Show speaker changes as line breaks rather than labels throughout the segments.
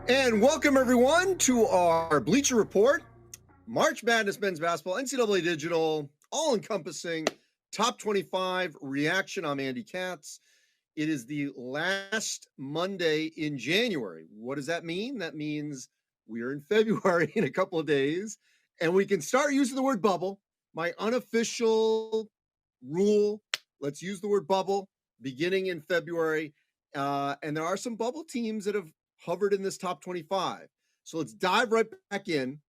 And welcome everyone to our Bleacher Report, March Madness men's basketball, NCAA digital, all-encompassing top 25 reaction. I'm Andy Katz. It is the last Monday in January. What does that mean? That means we are in February in a couple of days, and we can start using the word bubble. My unofficial rule, let's use the word bubble beginning in February. And there are some bubble teams that have hovered in this top 25. So let's dive right back in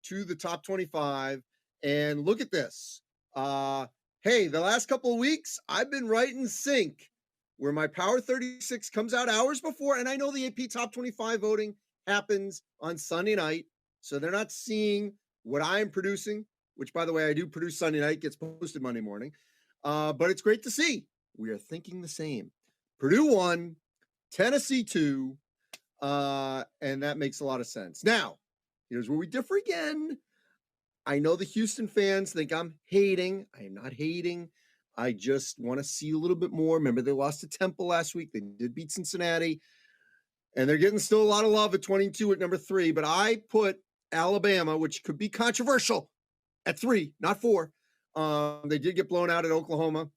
to the top 25 and look at this. Hey, the last couple of weeks, I've been right in sync where my Power 36 comes out hours before. And I know the AP top 25 voting happens on Sunday night. So they're not seeing what I'm producing, which, by the way, I do produce Sunday night, gets posted Monday morning. But it's great to see. We are thinking the same. Purdue 1, Tennessee 2, and that makes a lot of sense. Now, here's where we differ again. I know the Houston fans think I'm hating. I am not hating. I just want to see a little bit more. Remember, they lost to Temple last week. They did beat Cincinnati, and they're getting still a lot of love at 22 at number 3. But I put Alabama, which could be controversial, at 3, not 4. They did get blown out at Oklahoma,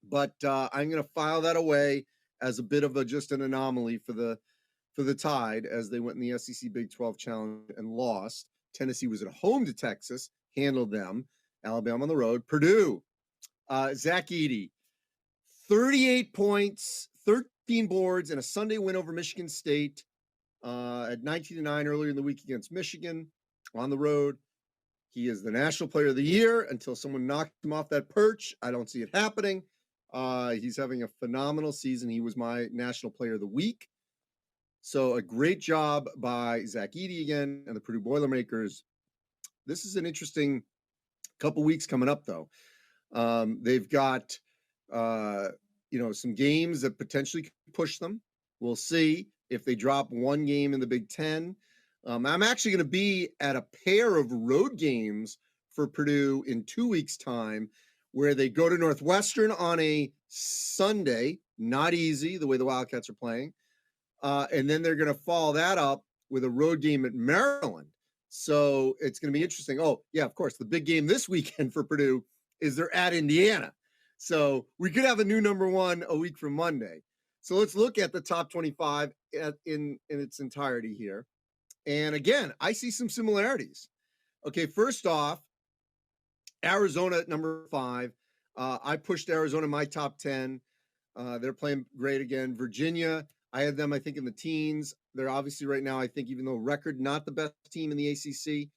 but I'm going to file that away as a bit of just an anomaly for the Tide as they went in the SEC Big 12 Challenge and lost. Tennessee was at home to Texas, handled them. Alabama on the road. Purdue, Zach Edey, 38 points, 13 boards, and a Sunday win over Michigan State at 19-9 earlier in the week against Michigan on the road. He is the National Player of the Year until someone knocked him off that perch. I don't see it happening. He's having a phenomenal season. He was my National Player of the Week. So a great job by Zach Edey again and the Purdue Boilermakers. This is an interesting couple weeks coming up, though. They've got, some games that potentially could push them. We'll see if they drop one game in the Big Ten. I'm actually going to be at a pair of road games for Purdue in 2 weeks' time, where they go to Northwestern on a Sunday. Not easy, the way the Wildcats are playing. And then they're going to follow that up with a road game at Maryland. So it's going to be interesting. Oh, yeah, of course. The big game this weekend for Purdue is they're at Indiana. So we could have a new number 1 a week from Monday. So let's look at the top 25 in its entirety here. And again, I see some similarities. Okay, first off, Arizona at number 5. I pushed Arizona in my top 10. They're playing great again. Virginia, I had them, I think, in the teens. They're obviously right now, I think, even though record, not the best team in the ACC,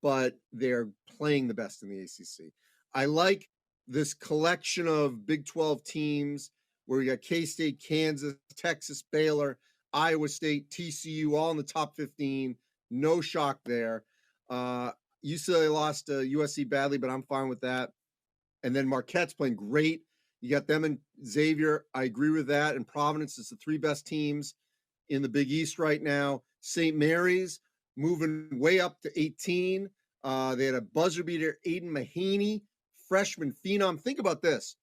but they're playing the best in the ACC. I like this collection of Big 12 teams where we got K-State, Kansas, Texas, Baylor, Iowa State, TCU, all in the top 15. No shock there. UCLA lost to USC badly, but I'm fine with that. And then Marquette's playing great. You got them and Xavier. I agree with that. And Providence is the 3 best teams in the Big East right now. St. Mary's moving way up to 18. They had a buzzer beater, Aiden Mahaney, freshman phenom. Think about this.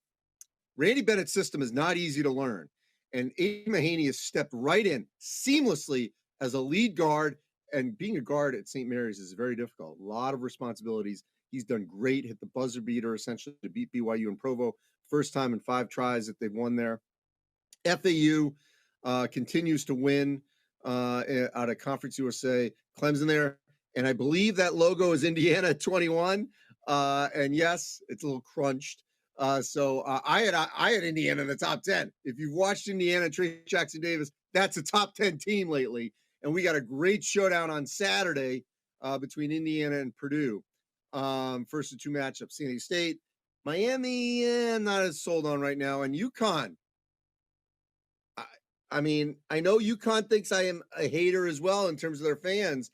Randy Bennett's system is not easy to learn. And Aiden Mahaney has stepped right in seamlessly as a lead guard. And being a guard at St. Mary's is very difficult. A lot of responsibilities. He's done great, hit the buzzer beater essentially to beat BYU and Provo. First time in 5 tries that they've won there. FAU continues to win out of Conference USA. Clemson there. And I believe that logo is Indiana at 21. And yes, it's a little crunched. So I had Indiana in the top 10. If you've watched Indiana, Trey Jackson Davis, that's a top 10 team lately. And we got a great showdown on Saturday between Indiana and Purdue. First of 2 matchups, San Diego State. Miami, I'm not as sold on right now. And UConn. I mean, I know UConn thinks I am a hater as well in terms of their fans,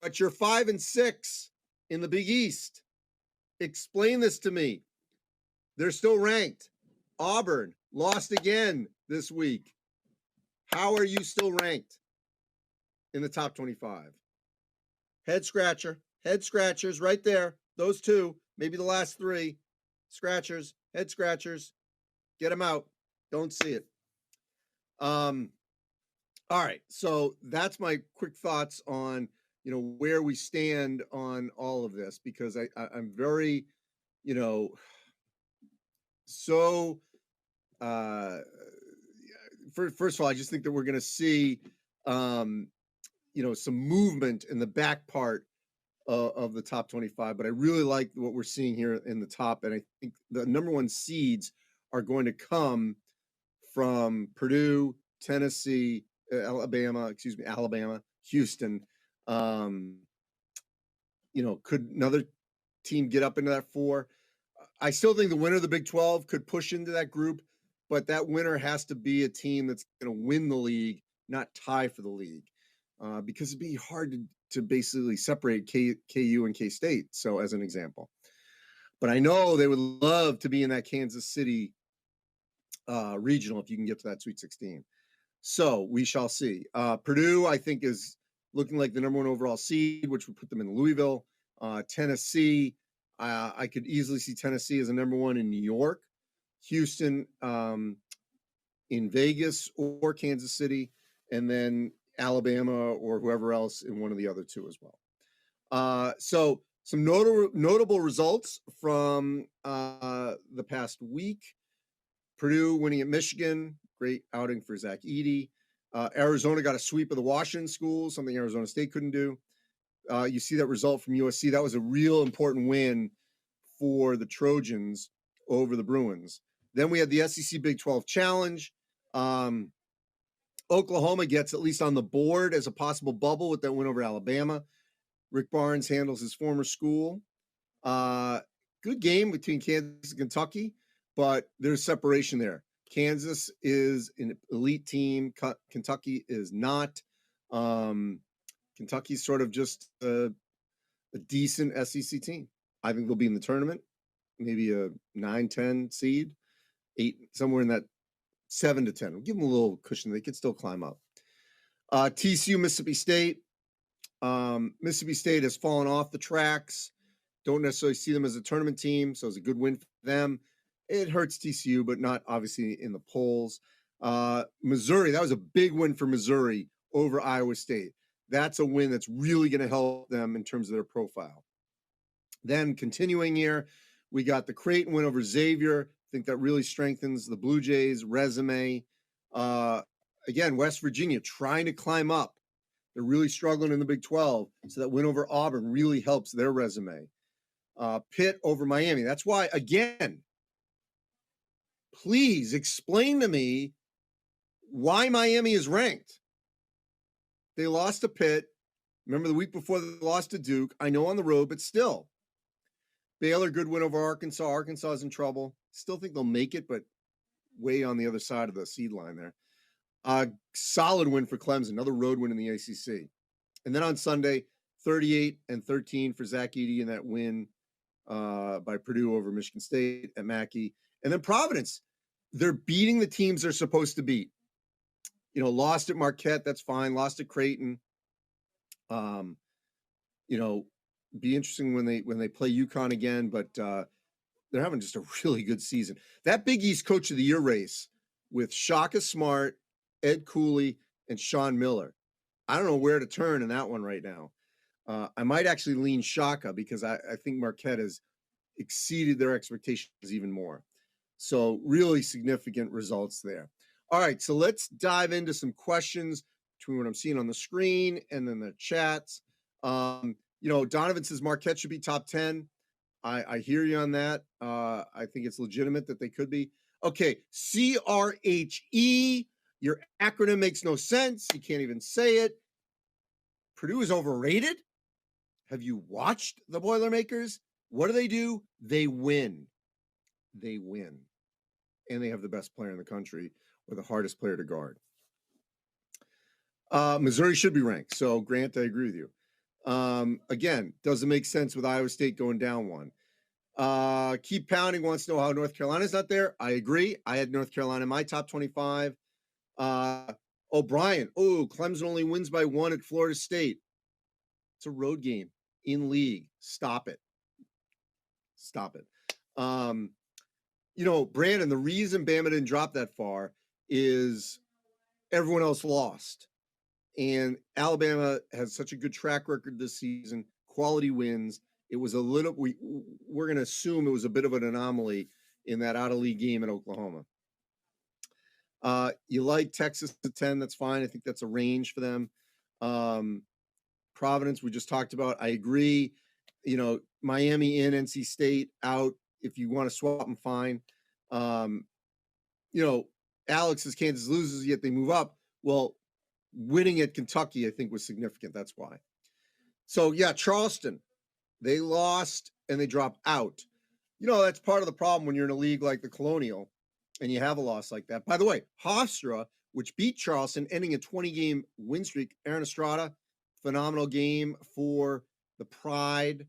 but you're 5 and 6 in the Big East. Explain this to me. They're still ranked. Auburn lost again this week. How are you still ranked in the top 25? Head scratchers right there. Those 2, maybe the last 3 scratchers, head scratchers. Get them out. Don't see it. All right. So that's my quick thoughts on, where we stand on all of this, because I'm very, you know, so uh first of all, I just think that we're gonna see um, some movement in the back part of the top 25, but I really like what we're seeing here in the top. And I think the number one seeds are going to come from Purdue, Tennessee, Alabama, Houston. Um, could another team get up into that four? I still think the winner of the Big 12 could push into that group, but that winner has to be a team that's going to win the league, not tie for the league, because it'd be hard to basically separate KU and K State. So, as an example, but I know they would love to be in that Kansas City regional if you can get to that Sweet 16. So we shall see. Purdue, I think, is looking like the number one overall seed, which would put them in Louisville. Tennessee, I could easily see Tennessee as a number one in New York. Houston, in Vegas or Kansas City, and then Alabama or whoever else in one of the other two as well. So some notable results from the past week. Purdue winning at Michigan, great outing for Zach Edey. Arizona got a sweep of the Washington schools, something Arizona State couldn't do. You see that result from USC. That was a real important win for the Trojans over the Bruins. Then we had the SEC Big 12 Challenge. Oklahoma gets at least on the board as a possible bubble with that win over Alabama. Rick Barnes handles his former school. Good game between Kansas and Kentucky, but there's separation there. Kansas is an elite team. Kentucky is not. Kentucky's sort of just a decent SEC team. I think they'll be in the tournament, maybe a 9-10 seed, 8, somewhere in that 7 to 10. We'll give them a little cushion. They could still climb up. TCU, Mississippi State. Mississippi State has fallen off the tracks. Don't necessarily see them as a tournament team, so it's a good win for them. It hurts TCU, but not obviously in the polls. Missouri, that was a big win for Missouri over Iowa State. That's a win that's really going to help them in terms of their profile. Then continuing here, we got the Creighton win over Xavier. I think that really strengthens the Blue Jays' resume. Again, West Virginia trying to climb up. They're really struggling in the Big 12, so that win over Auburn really helps their resume. Pitt over Miami. That's why, again, please explain to me why Miami is ranked. They lost to Pitt. Remember the week before they lost to Duke. I know on the road, but still. Baylor, good win over Arkansas. Arkansas is in trouble. Still think they'll make it, but way on the other side of the seed line there. Solid win for Clemson, another road win in the ACC. And then on Sunday, 38-13 for Zach Edey in that win by Purdue over Michigan State at Mackey. And then Providence, they're beating the teams they're supposed to beat. Lost at Marquette, that's fine. Lost at Creighton. Be interesting when they play UConn again, but they're having just a really good season. That Big East Coach of the Year race with Shaka Smart, Ed Cooley, and Sean Miller. I don't know where to turn in that one right now. I might actually lean Shaka because I think Marquette has exceeded their expectations even more. So really significant results there. All right, so let's dive into some questions between what I'm seeing on the screen and then the chats. Donovan says Marquette should be top 10. I hear you on that. I think it's legitimate that they could be. Okay, CRHE. Your acronym makes no sense. You can't even say it. Purdue is overrated. Have you watched the Boilermakers? What do? They win. They win. And they have the best player in the country or the hardest player to guard. Missouri should be ranked. So, Grant, I agree with you. Again, doesn't make sense with Iowa State going down one. Keep Pounding wants to know how North Carolina's not there. I agree. I had North Carolina in my top 25. O'Brien. Clemson only wins by 1 at Florida State. It's a road game in league. Stop it. Brandon, the reason Bama didn't drop that far is everyone else lost. And Alabama has such a good track record this season, quality wins. It was a little, we're going to assume it was a bit of an anomaly in that out of league game in Oklahoma. You like Texas at 10, that's fine. I think that's a range for them. Providence, we just talked about. I agree. Miami in, NC State out. If you want to swap them, fine. Alex's Kansas loses, yet they move up. Well, winning at Kentucky, I think, was significant. That's why. So, yeah, Charleston, they lost and they dropped out. That's part of the problem when you're in a league like the Colonial and you have a loss like that. By the way, Hofstra, which beat Charleston, ending a 20-game win streak. Aaron Estrada, phenomenal game for the Pride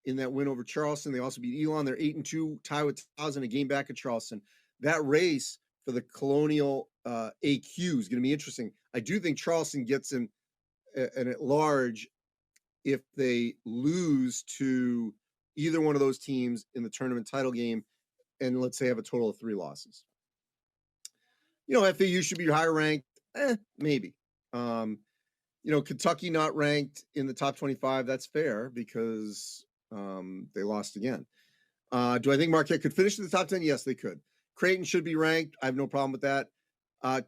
in that win over Charleston. They also beat Elon. They're 8-2, tie with Towson, a game back at Charleston. That race for the Colonial AQ is going to be interesting. I do think Charleston gets an at large if they lose to either one of those teams in the tournament title game, and let's say have a total of 3 losses. FAU should be higher ranked. Maybe. Kentucky not ranked in the top 25. That's fair because they lost again. Do I think Marquette could finish in the top 10? Yes, they could. Creighton should be ranked. I have no problem with that.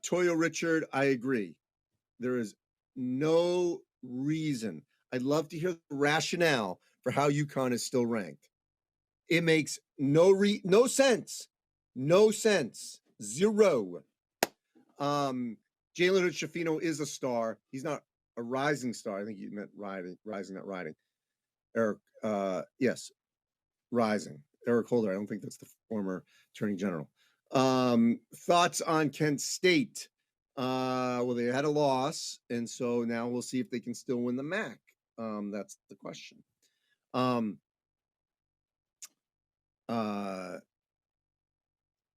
Toyo Richard, I agree. There is no reason. I'd love to hear the rationale for how UConn is still ranked. It makes no sense. No sense. Zero. Jalen Hood-Schifino is a star. He's not a rising star. I think you meant rising, not riding. Eric, yes, rising. Eric Holder. I don't think that's the former attorney general. Thoughts on Kent State? Well, they had a loss, and so now we'll see if they can still win the MAC. That's the question.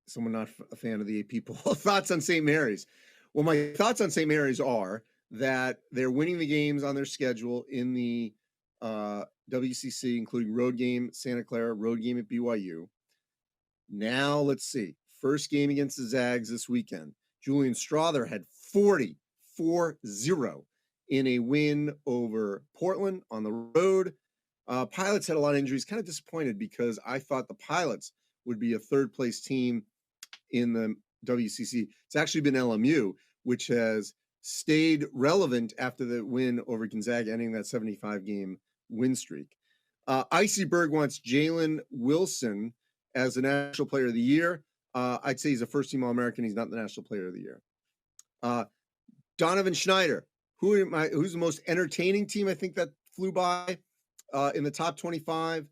Someone not a fan of the AP poll. Thoughts on St. Mary's? Well, my thoughts on St. Mary's are that they're winning the games on their schedule in the WCC, including road game Santa Clara, road game at BYU. Now, let's see. First game against the Zags this weekend. Julian Strother had 40-0 in a win over Portland on the road. Pilots had a lot of injuries. Kind of disappointed because I thought the Pilots would be a third-place team in the WCC. It's actually been LMU, which has stayed relevant after the win over Gonzaga, ending that 75-game win streak. Icy Berg wants Jalen Wilson as the National Player of the Year. I'd say he's a first-team All-American. He's not the National Player of the Year. Donovan Schneider, who's the most entertaining team I think that flew by in the top 25?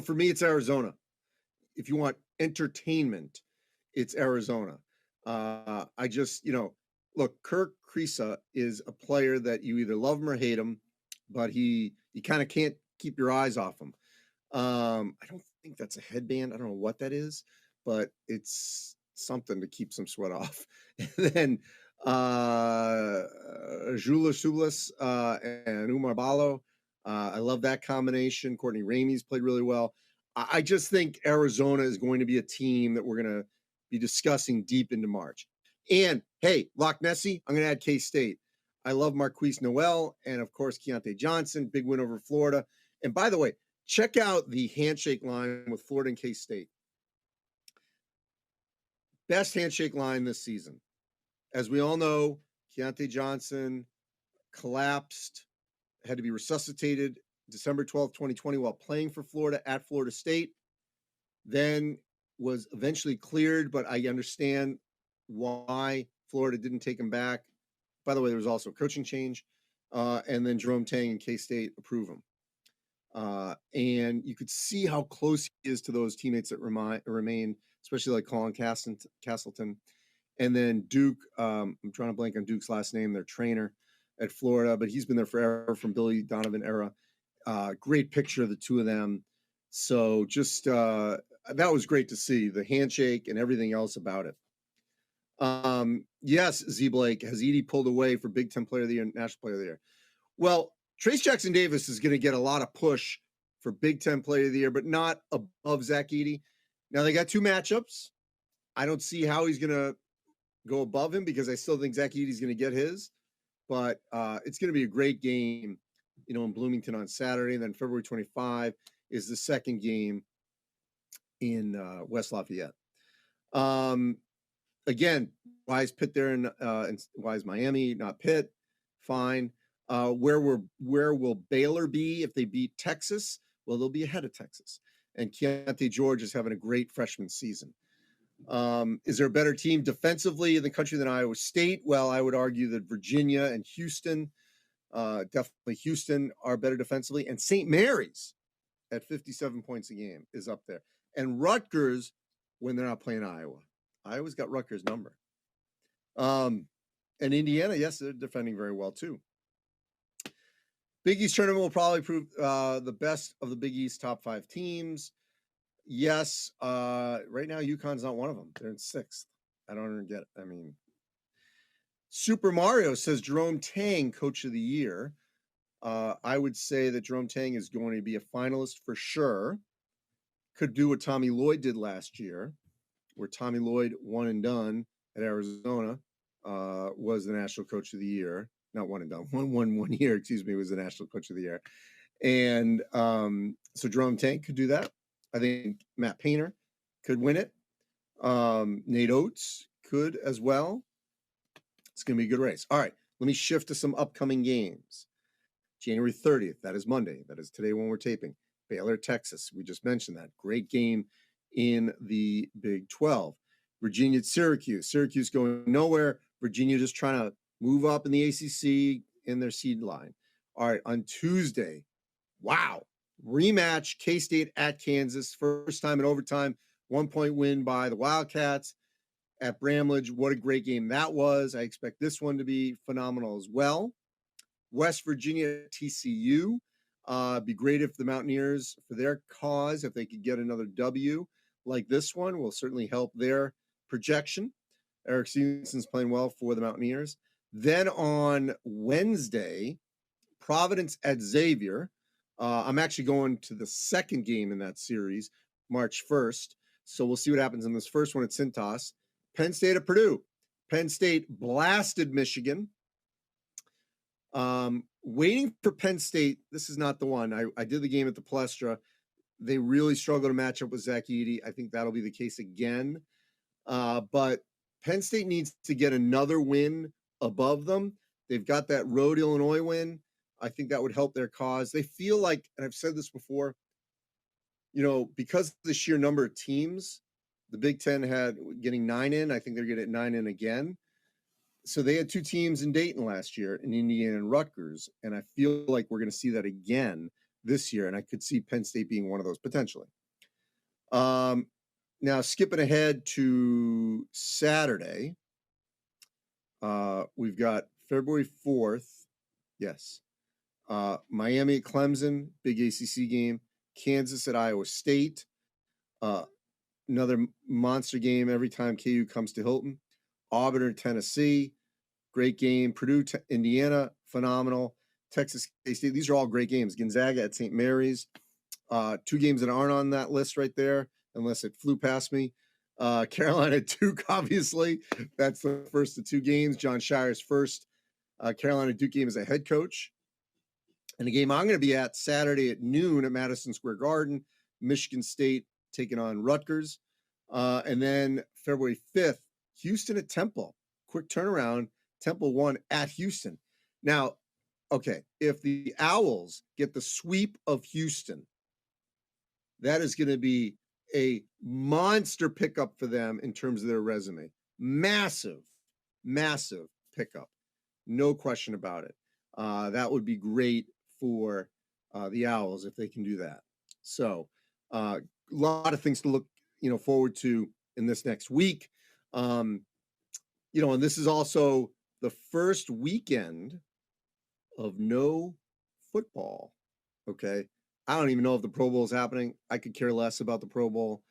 For me, it's Arizona. If you want entertainment, it's Arizona. I just, look, Kirk Kriisa is a player that you either love him or hate him, but you kind of can't keep your eyes off him. I don't think that's a headband. I don't know what that is, but it's something to keep some sweat off. And then Jula Sublis and Umar Balo. I love that combination. Courtney Ramey's played really well. I just think Arizona is going to be a team that we're going to be discussing deep into March. And, hey, Loch Nessie, I'm going to add K-State. I love Marquise Noel and, of course, Keyonte Johnson, big win over Florida. And, by the way, check out the handshake line with Florida and K-State. Best handshake line this season. As we all know, Keyonte Johnson collapsed, had to be resuscitated December 12th, 2020, while playing for Florida at Florida State. Then was eventually cleared, but I understand why Florida didn't take him back. By the way, there was also a coaching change. And then Jerome Tang and K-State approve him. And you could see how close he is to those teammates that remain, especially like Colin Castleton. And then Duke, I'm trying to blank on Duke's last name, their trainer at Florida, but he's been there forever from Billy Donovan era. Great picture of the two of them. So just that was great to see, the handshake and everything else about it. Yes, Z Blake, has Edey pulled away for Big Ten Player of the Year, National Player of the Year? Well, Trace Jackson Davis is going to get a lot of push for Big Ten Player of the Year, but not above Zach Edey. Now, they got 2 matchups. I don't see how he's going to go above him because I still think Zach Edey's going to get his. But it's going to be a great game, in Bloomington on Saturday. And then February 25 is the second game in West Lafayette. Again, why is Pitt there and why is Miami not Pitt? Fine. Where will Baylor be if they beat Texas? Well, they'll be ahead of Texas. And Keyonte George is having a great freshman season. Is there a better team defensively in the country than Iowa State? Well, I would argue that Virginia and Houston, definitely Houston, are better defensively. And St. Mary's at 57 points a game is up there. And Rutgers, when they're not playing Iowa. Iowa's got Rutgers' number. And Indiana, yes, they're defending very well too. Big East tournament will probably prove the best of the Big East top 5 teams. Yes, right now UConn's not one of them. They're in 6th. I don't get it. I mean, Super Mario says Jerome Tang, Coach of the Year. I would say that Jerome Tang is going to be a finalist for sure. Could do what Tommy Lloyd did last year, where Tommy Lloyd, one and done at Arizona, was the National Coach of the Year. Not one and done, one year, was the National Coach of the Year. And so Jerome Tang could do that. I think Matt Painter could win it. Nate Oates could as well. It's going to be a good race. All right, let me shift to some upcoming games. January 30th, that is Monday. That is today when we're taping. Baylor, Texas. We just mentioned that. Great game in the Big 12. Virginia at Syracuse. Syracuse going nowhere. Virginia just trying to move up in the ACC in their seed line. All right, on Tuesday, wow. Rematch, K-State at Kansas. First time in overtime. 1-point win by the Wildcats at Bramlage. What a great game that was. I expect this one to be phenomenal as well. West Virginia at TCU. Be great if the Mountaineers, for their cause, if they could get another W like this one, will certainly help their projection. Eric Stevenson's playing well for the Mountaineers. Then on Wednesday, Providence at Xavier. I'm actually going to the second game in that series, March 1st. So we'll see what happens in this first one at Cintas. Penn State at Purdue. Penn State blasted Michigan. Waiting for Penn State. This is not the one. I did the game at the Palestra. They really struggle to match up with Zach Edey. I think that'll be the case again. But Penn State needs to get another win above them. They've got that road Illinois win. I think that would help their cause. They feel like, and I've said this before, because of the sheer number of teams, the Big Ten had getting 9 in. I think they're getting 9 in again. So they had 2 teams in Dayton last year, in Indiana and Rutgers. And I feel like we're going to see that again this year. And I could see Penn State being one of those potentially. Now, skipping ahead to Saturday, we've got February 4th. Yes. Miami at Clemson, big ACC game. Kansas at Iowa State. Another monster game every time KU comes to Hilton. Auburn at Tennessee, great game. Purdue, Indiana, phenomenal. Texas State, these are all great games. Gonzaga at St. Mary's. 2 games that aren't on that list right there, unless it flew past me. Carolina at Duke, obviously. That's the first of 2 games. John Shire's first Carolina Duke game as a head coach. And the game I'm going to be at Saturday at noon at Madison Square Garden, Michigan State taking on Rutgers. And then February 5th, Houston at Temple. Quick turnaround. Temple won at Houston. Now, okay, if the Owls get the sweep of Houston, that is going to be a monster pickup for them in terms of their resume. Massive, massive pickup. No question about it. That would be great for the Owls if they can do that. So a lot of things to look forward to in this next week. And this is also the first weekend of no football. Okay. I don't even know if the Pro Bowl is happening. I could care less about the Pro Bowl.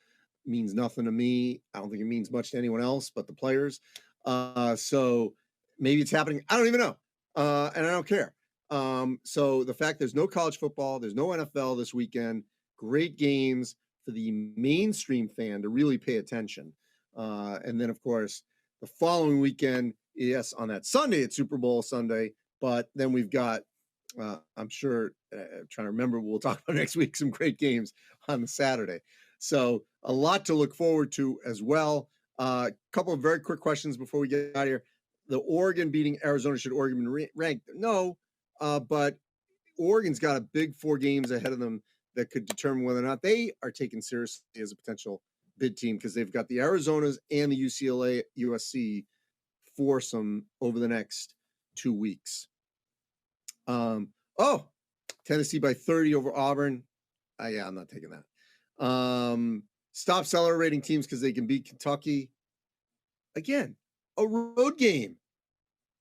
It means nothing to me. I don't think it means much to anyone else but the players. So maybe it's happening. I don't even know. And I don't care. So the fact there's no college football, there's no NFL this weekend, great games for the mainstream fan to really pay attention. And then, of course, The following weekend, yes, on that Sunday, it's Super Bowl Sunday, but then we've got, I'm sure, trying to remember, we'll talk about next week, some great games on the Saturday. So a lot to look forward to as well. A couple of very quick questions before we get out of here. The Oregon beating Arizona, should Oregon be ranked? No, but Oregon's got a big 4 games ahead of them that could determine whether or not they are taken seriously as a potential bid team, because they've got the Arizonas and the UCLA USC foursome over the next 2 weeks. Tennessee by 30 over Auburn. Yeah, I'm not taking that. Stop celebrating teams because they can beat Kentucky. Again, a road game.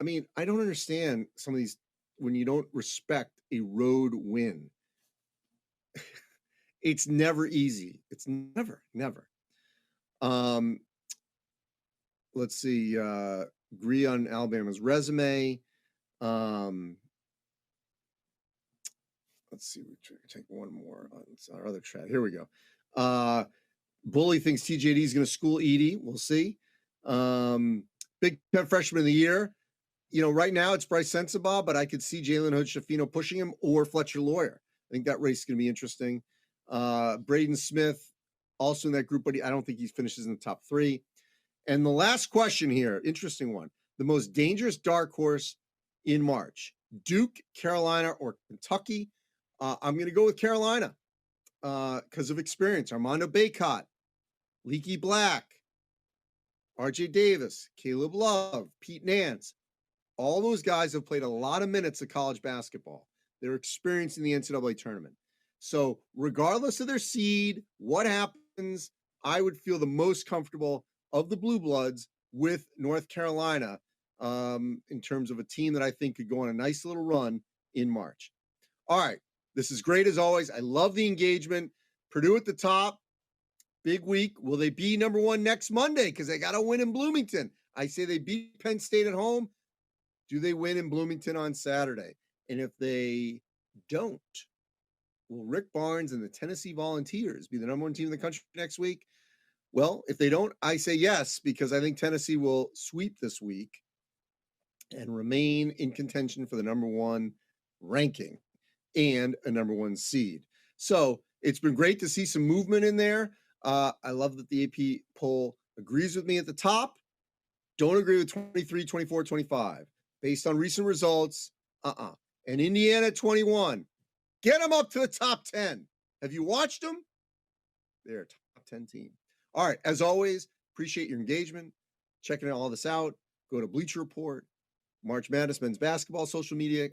I mean, I don't understand some of these when you don't respect a road win. It's never easy. It's never. Let's see. Agree on Alabama's resume. Let's see. We take one more on our other chat. Here we go. Bully thinks TJD is going to school Edie. We'll see. Big Ten freshman of the year. You know, right now it's Bryce Sensabaugh, but I could see Jalen Hood-Schifino pushing him, or Fletcher Lawyer. I think that race is going to be interesting. Braden Smith, also in that group, but I don't think he finishes in the top 3. And the last question here, interesting one. The most dangerous dark horse in March, Duke, Carolina, or Kentucky? I'm going to go with Carolina because of experience. Armando Bacot, Leaky Black, RJ Davis, Caleb Love, Pete Nance. All those guys have played a lot of minutes of college basketball. They're experienced in the NCAA tournament. So regardless of their seed, what happens, I would feel the most comfortable of the Blue Bloods with North Carolina in terms of a team that I think could go on a nice little run in March. All right. This is great as always. I love the engagement. Purdue at the top. Big week. Will they be number 1 next Monday? Because they got to win in Bloomington. I say they beat Penn State at home. Do they win in Bloomington on Saturday? And if they don't, will Rick Barnes and the Tennessee Volunteers be the number 1 team in the country next week? Well, if they don't, I say yes, because I think Tennessee will sweep this week and remain in contention for the number 1 ranking and a number 1 seed. So it's been great to see some movement in there. I love that the AP poll agrees with me at the top. Don't agree with 23, 24, 25. Based on recent results, And Indiana at 21. Get them up to the top 10. Have you watched them? They're a top 10 team. All right, as always, appreciate your engagement, checking all this out. Go to Bleacher Report, March Madness men's basketball social media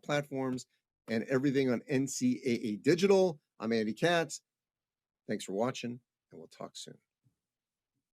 platforms, and everything on NCAA Digital. I'm Andy Katz. Thanks for watching, and we'll talk soon.